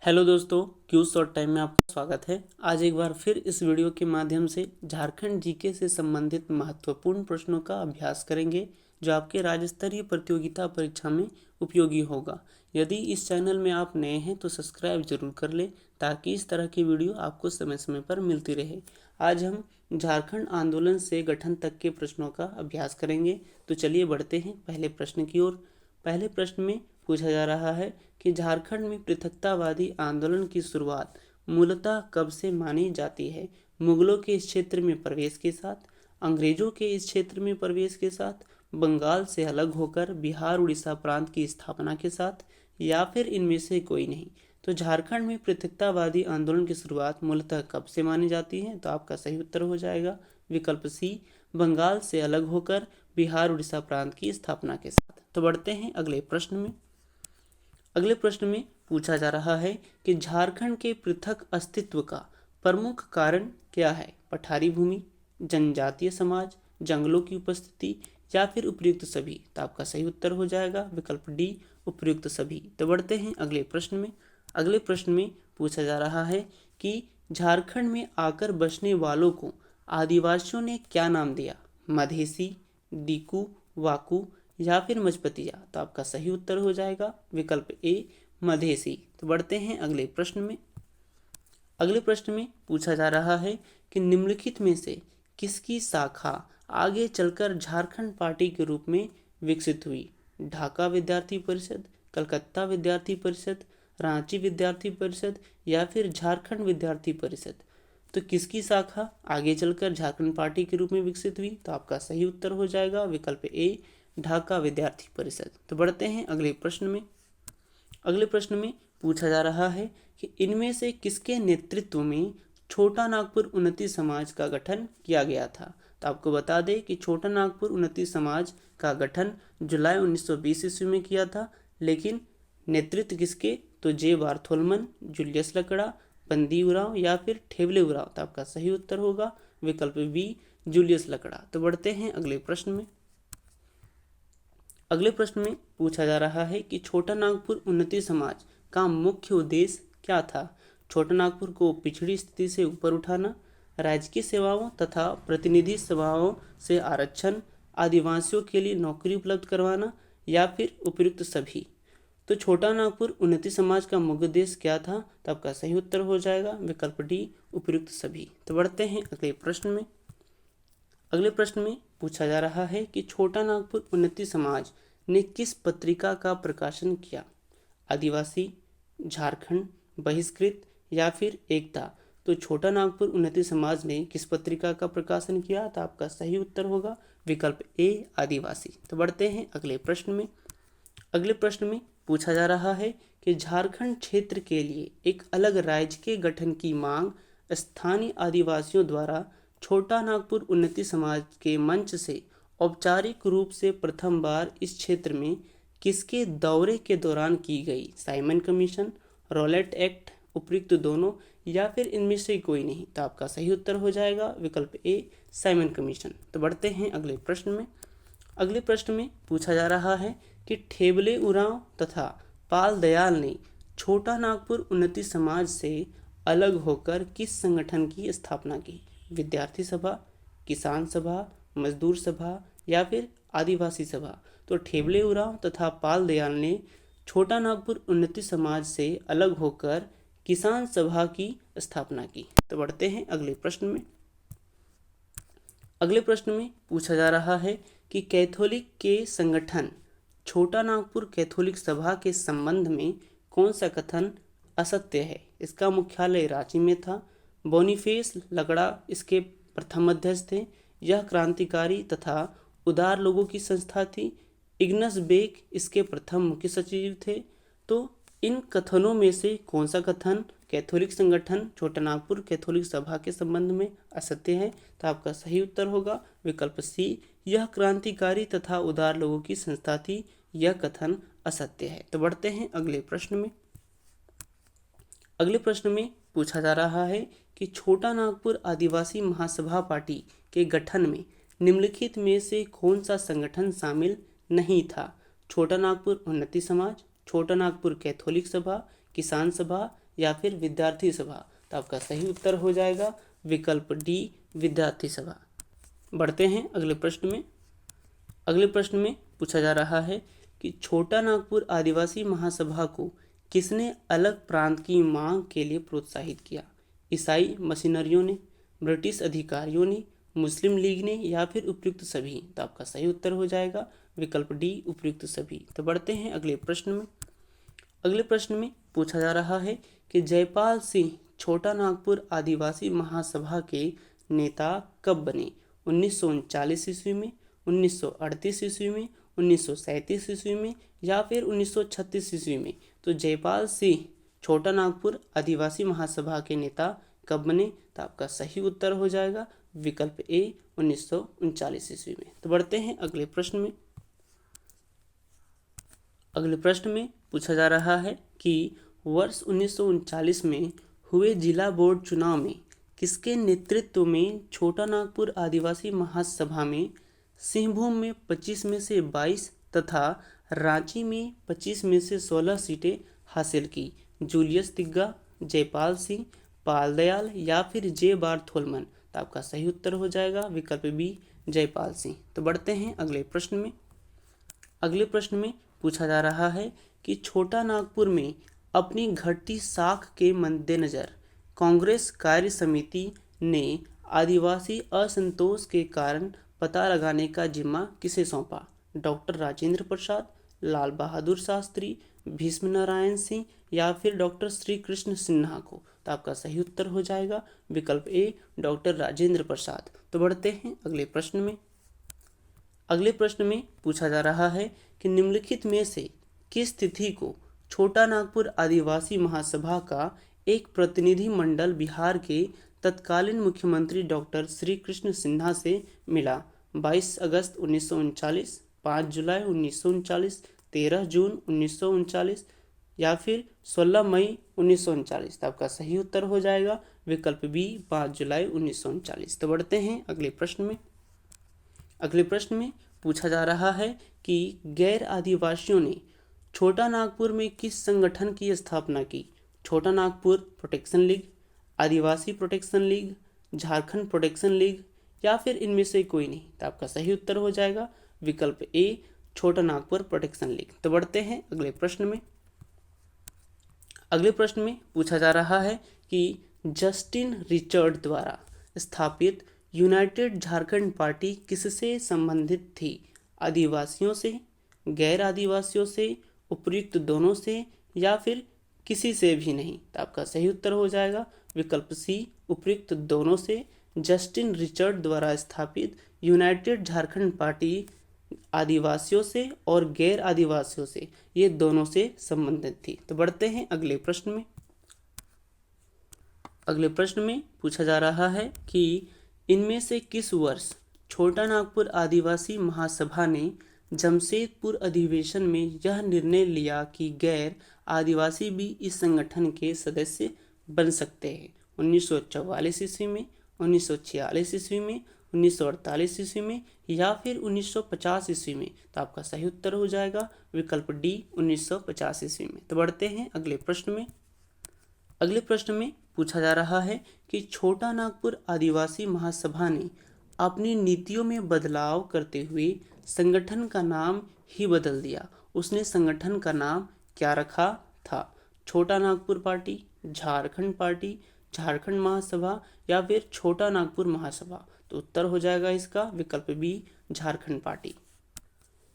Hello दोस्तों, cues short time में आपका स्वागत है। आज एक बार फिर इस वीडियो के माध्यम से झारखंड जीके से संबंधित महत्वपूर्ण प्रश्नों का अभ्यास करेंगे जो आपके राज्य स्तरीय प्रतियोगिता परीक्षा में उपयोगी होगा। यदि इस चैनल में आप नए हैं तो सब्सक्राइब जरूर कर लें ताकि इस तरह की वीडियो आपको समय समय पर मिलती रहे। आज हम झारखंड आंदोलन से गठन तक के प्रश्नों का अभ्यास करेंगे। तो चलिए बढ़ते हैं पहले प्रश्न की ओर। पहले प्रश्न में पूछा जा रहा है कि झारखंड में पृथकतावादी आंदोलन की शुरुआत मूलतः कब से मानी जाती है? मुगलों के इस क्षेत्र में प्रवेश के साथ, अंग्रेजों के इस क्षेत्र में प्रवेश के साथ, बंगाल से अलग होकर बिहार उड़ीसा प्रांत की स्थापना के साथ, या फिर इनमें से कोई नहीं। तो झारखंड में पृथकतावादी आंदोलन की शुरुआत मूलतः कब से मानी जाती है? तो आपका सही उत्तर हो जाएगा विकल्प सी, बंगाल से अलग होकर बिहार उड़ीसा प्रांत की स्थापना के साथ। तो बढ़ते हैं अगले प्रश्न में। अगले प्रश्न में पूछा जा रहा है कि झारखंड के पृथक अस्तित्व का प्रमुख कारण क्या है? पठारी भूमि, जनजातीय समाज, जंगलों की उपस्थिति, या फिर उपयुक्त सभी। तो आपका सही उत्तर हो जाएगा विकल्प डी, उपयुक्त सभी। तो बढ़ते हैं अगले प्रश्न में। अगले प्रश्न में पूछा जा रहा है कि झारखंड में आकर बसने वालों को आदिवासियों ने क्या नाम दिया? मधेसी, दीकू, वाकू, या फिर मजपतिया। तो आपका सही उत्तर हो जाएगा विकल्प ए, मधेसी। तो बढ़ते हैं अगले प्रश्न में। अगले प्रश्न में पूछा जा रहा है कि निम्नलिखित में से किसकी शाखा आगे चलकर झारखंड पार्टी के रूप में विकसित हुई? ढाका विद्यार्थी परिषद, कलकत्ता विद्यार्थी परिषद, रांची विद्यार्थी परिषद, या फिर झारखंड विद्यार्थी परिषद। तो किसकी शाखा आगे चलकर झारखंड पार्टी के रूप में विकसित हुई? तो आपका सही उत्तर हो जाएगा विकल्प ए, ढाका विद्यार्थी परिषद। तो बढ़ते हैं अगले प्रश्न में। अगले प्रश्न में पूछा जा रहा है कि इनमें से किसके नेतृत्व में छोटा नागपुर उन्नति समाज का गठन किया गया था? तो आपको बता दें कि छोटा नागपुर उन्नति समाज का गठन जुलाई 1920 ईस्वी में किया था, लेकिन नेतृत्व किसके? तो जे बार्थोलमन, जूलियस लकड़ा, बंदी उरांव, या फिर ठेवले उरांव। तो आपका सही उत्तर होगा विकल्प बी, जूलियस लकड़ा। तो बढ़ते हैं अगले प्रश्न में। अगले प्रश्न में पूछा जा रहा है कि छोटा नागपुर उन्नति समाज का मुख्य उद्देश्य क्या था? छोटा नागपुर को पिछड़ी स्थिति से ऊपर उठाना, राजकीय सेवाओं तथा प्रतिनिधि सभाओं से आरक्षण, आदिवासियों के लिए नौकरी उपलब्ध करवाना, या फिर उपयुक्त सभी। तो छोटा नागपुर उन्नति समाज का मुख्य उद्देश्य क्या था? तो आपका सही उत्तर हो जाएगा विकल्प डी, उपयुक्त सभी। तो बढ़ते हैं अगले प्रश्न में। अगले प्रश्न में पूछा जा रहा है कि छोटा नागपुर उन्नति समाज ने किस पत्रिका का प्रकाशन किया? आदिवासी, झारखंड, बहिष्कृत, या फिर एकता। तो छोटा नागपुर उन्नति समाज ने किस पत्रिका का प्रकाशन किया? तो आपका सही उत्तर होगा विकल्प ए, आदिवासी। तो बढ़ते हैं अगले प्रश्न में। अगले प्रश्न में पूछा जा रहा है कि झारखंड क्षेत्र के लिए एक अलग राज्य के गठन की मांग स्थानीय आदिवासियों द्वारा छोटा नागपुर उन्नति समाज के मंच से औपचारिक रूप से प्रथम बार इस क्षेत्र में किसके दौरे के दौरान की गई? साइमन कमीशन, रॉलेट एक्ट, उपयुक्त दोनों, या फिर इनमें से कोई नहीं। तो आपका सही उत्तर हो जाएगा विकल्प ए, साइमन कमीशन। तो बढ़ते हैं अगले प्रश्न में। अगले प्रश्न में पूछा जा रहा है कि ठेवले उरांव तथा पाल दयाल ने छोटा नागपुर उन्नति समाज से अलग होकर किस संगठन की स्थापना की? विद्यार्थी सभा, किसान सभा, मजदूर सभा, या फिर आदिवासी सभा। तो ठेवले उरांव तथा पाल दयाल ने छोटा नागपुर उन्नति समाज से अलग होकर किसान सभा की स्थापना की। तो बढ़ते हैं अगले प्रश्न में। अगले प्रश्न में पूछा जा रहा है कि कैथोलिक के संगठन छोटा नागपुर कैथोलिक सभा के संबंध में कौन सा कथन असत्य है? इसका मुख्यालय रांची में था, बोनीफेस लकड़ा इसके प्रथम अध्यक्ष थे, यह क्रांतिकारी तथा उदार लोगों की संस्था थी, इग्नस बेक इसके प्रथम मुख्य सचिव थे। तो इन कथनों में से कौन सा कथन कैथोलिक संगठन छोटा नागपुर कैथोलिक सभा के संबंध में असत्य है? तो आपका सही उत्तर होगा विकल्प सी, यह क्रांतिकारी तथा उदार लोगों की संस्था थी, यह कथन असत्य है। तो बढ़ते हैं अगले प्रश्न में। अगले प्रश्न में पूछा जा रहा है कि छोटा नागपुर आदिवासी महासभा पार्टी के गठन में निम्नलिखित में से कौन सा संगठन शामिल नहीं था? छोटा नागपुर उन्नति समाज, छोटा नागपुर कैथोलिक सभा, किसान सभा, या फिर विद्यार्थी सभा? तो आपका सही उत्तर हो जाएगा विकल्प डी, विद्यार्थी सभा। बढ़ते हैं अगले प्रश्न में। अगले प्रश्न में पूछा जा रहा है कि छोटा नागपुर आदिवासी महासभा को किसने अलग प्रांत की मांग के लिए प्रोत्साहित किया? ईसाई मशीनरियों ने, ब्रिटिश अधिकारियों ने, मुस्लिम लीग ने या फिर उपयुक्त सभी? तो आपका सही उत्तर हो जाएगा विकल्प डी, उपयुक्त सभी। तो बढ़ते हैं अगले प्रश्न में। अगले प्रश्न में पूछा जा रहा है कि जयपाल सिंह छोटा नागपुर आदिवासी महासभा के नेता कब बने? 1939 ईस्वी में, 1938 ईस्वी में, 1937 ईस्वी में या फिर 1936 ईस्वी में? तो जयपाल सिंह छोटा नागपुर आदिवासी महासभा के नेता कब बने? तो आपका सही उत्तर हो जाएगा विकल्प ए, 1939 ईस्वी में। तो बढ़ते हैं अगले प्रश्न में। अगले प्रश्न में पूछा जा रहा है कि वर्ष 1939 में हुए जिला बोर्ड चुनाव में किसके नेतृत्व में छोटा नागपुर आदिवासी महासभा में सिंहभूम में 25 में से 22 तथा रांची में 25 में से 16 सीटें हासिल की? जूलियस तिग्गा, जयपाल सिंह, पालदयाल या फिर जे बार्थोलमन? तो आपका सही उत्तर हो जाएगा विकल्प बी, जयपाल सिंह। तो बढ़ते हैं अगले प्रश्न में। अगले प्रश्न में पूछा जा रहा है कि छोटा नागपुर में अपनी घटती साख के मद्देनजर कांग्रेस कार्य समिति ने आदिवासी असंतोष के कारण पता लगाने का जिम्मा किसे सौंपा? डॉक्टर राजेंद्र प्रसाद, लाल बहादुर शास्त्री, भीष्म नारायण सिंह या फिर डॉक्टर श्री कृष्ण सिन्हा को? तो आपका सही उत्तर हो जाएगा विकल्प ए, डॉक्टर राजेंद्र प्रसाद। तो बढ़ते हैं अगले प्रश्न में। अगले प्रश्न में पूछा जा रहा है कि निम्नलिखित में से किस तिथि को छोटा नागपुर आदिवासी महासभा का एक प्रतिनिधि मंडल बिहार के तत्कालीन मुख्यमंत्री डॉक्टर श्री कृष्ण सिन्हा से मिला? 22 अगस्त 1939, 5 जुलाई 1939, 13 जून 1939 या फिर 16 मई 1939? तो आपका सही उत्तर हो जाएगा विकल्प बी, 5 जुलाई 1939। तो बढ़ते हैं अगले प्रश्न में। अगले प्रश्न में पूछा जा रहा है कि गैर आदिवासियों ने छोटा नागपुर में किस संगठन की स्थापना की? Chota Nagpur protection league, Adivasi protection league, Jharkhand protection league या फिर इनमें से कोई नहीं? तो आपका सही उत्तर हो जाएगा विकल्प ए, छोटा नागपुर प्रोटेक्शन लीग। तो बढ़ते हैं अगले प्रश्न में। अगले प्रश्न में पूछा जा रहा है कि जस्टिन रिचर्ड द्वारा स्थापित यूनाइटेड झारखंड पार्टी किससे संबंधित थी? आदिवासियों से, गैर आदिवासियों से, उपयुक्त दोनों से या फिर किसी से भी नहीं? तो आपका सही उत्तर हो जाएगा विकल्प सी, उपयुक्त दोनों से। जस्टिन रिचर्ड द्वारा स्थापित यूनाइटेड झारखंड पार्टी आदिवासियों से और गैर आदिवासियों से, ये दोनों से संबंधित थी। तो बढ़ते हैं अगले प्रश्न में। अगले प्रश्न में पूछा जा रहा है कि इनमें से किस वर्ष छोटा नागपुर आदिवासी महासभा ने जमशेदपुर अधिवेशन में यह निर्णय लिया कि गैर आदिवासी भी इस संगठन के सदस्य बन सकते हैं? 1944 ईस्वी में, 1946 ईस्वी में, 1948 ईस्वी में या फिर 1950 ईस्वी में? तो आपका सही उत्तर हो जाएगा विकल्प डी, 1950 ईस्वी में। तो बढ़ते हैं अगले प्रश्न में। अगले प्रश्न में पूछा जा रहा है कि छोटा नागपुर आदिवासी महासभा ने अपनी नीतियों में बदलाव करते हुए संगठन का नाम ही बदल दिया। उसने संगठन का नाम क्या रखा था? छोटा नागपुर पार्टी, झारखंड पार्टी, झारखंड महासभा या फिर छोटा नागपुर महासभा? तो उत्तर हो जाएगा इसका विकल्प बी, झारखंड पार्टी।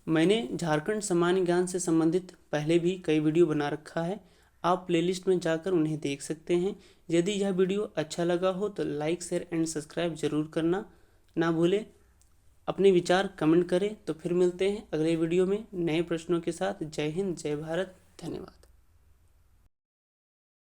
मैंने झारखंड सामान्य ज्ञान से संबंधित पहले भी कई वीडियो बना रखा है, आप प्लेलिस्ट में जाकर उन्हें देख सकते हैं। यदि यह वीडियो अच्छा लगा हो तो लाइक, शेयर एंड सब्सक्राइब जरूर करना ना भूलें। अपने विचार कमेंट करें। तो फिर मिलते हैं अगले वीडियो में नए प्रश्नों के साथ। जय हिंद, जय भारत, धन्यवाद।